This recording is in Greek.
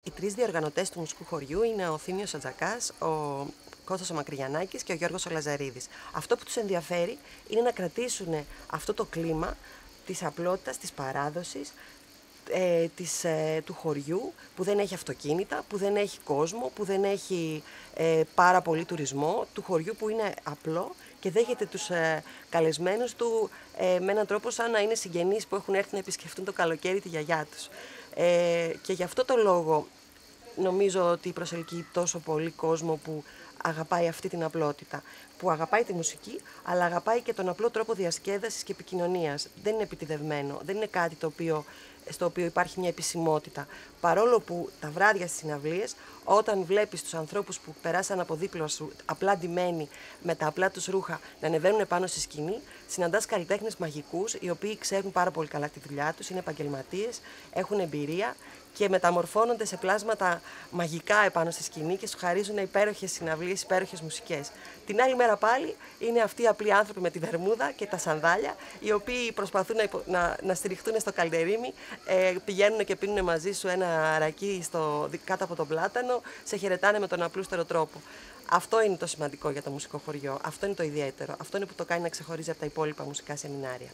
Οι τρεις διοργανωτές του μουσικού χωριού είναι ο Θήμιος ο Τζακάς, ο Κώστας ο Μακρυγιαννάκης και ο Γιώργος ο Λαζαρίδης. Αυτό που τους ενδιαφέρει είναι να κρατήσουν αυτό το κλίμα της απλότητας, της παράδοσης, του χωριού που δεν έχει αυτοκίνητα, που δεν έχει κόσμο, που δεν έχει πάρα πολύ τουρισμό, του χωριού που είναι απλό και δέχεται τους καλεσμένους του με έναν τρόπο σαν να είναι συγγενείς που έχουν έρθει να επισκεφτούν το καλοκαίρι τη γιαγιά τους. Και γι' αυτό το λόγο νομίζω ότι προσελκύει τόσο πολύ κόσμο που αγαπάει αυτή την απλότητα, που αγαπάει τη μουσική, αλλά αγαπάει και τον απλό τρόπο διασκέδασης και επικοινωνίας. Δεν είναι επιτηδευμένο, δεν είναι κάτι στο οποίο υπάρχει μια επισημότητα. Παρόλο που τα βράδια στις συναυλίες, όταν βλέπεις τους ανθρώπους που περάσαν από δίπλα σου, απλά ντυμένοι, με τα απλά τους ρούχα, να ανεβαίνουν πάνω στη σκηνή, συναντάς καλλιτέχνες μαγικούς, οι οποίοι ξέρουν πάρα πολύ καλά τη δουλειά τους, είναι επαγγελματίες, έχουν εμπειρία και μεταμορφώνονται σε πλάσματα μαγικά επάνω στη σκηνή και σου χαρίζουν υπέροχες συναυλίες, υπέροχες μουσικές. Την άλλη μέρα πάλι είναι αυτοί οι απλοί άνθρωποι με τη βερμούδα και τα σανδάλια, οι οποίοι προσπαθούν να στηριχτούν στο καλντερίμι, πηγαίνουν και πίνουν μαζί σου ένα ρακί κάτω από τον πλάτανο, σε χαιρετάνε με τον απλούστερο τρόπο. Αυτό είναι το σημαντικό για το μουσικό χωριό, αυτό είναι το ιδιαίτερο, αυτό είναι που το κάνει να ξεχωρίζει από τα υπόλοιπα μουσικά σεμινάρια.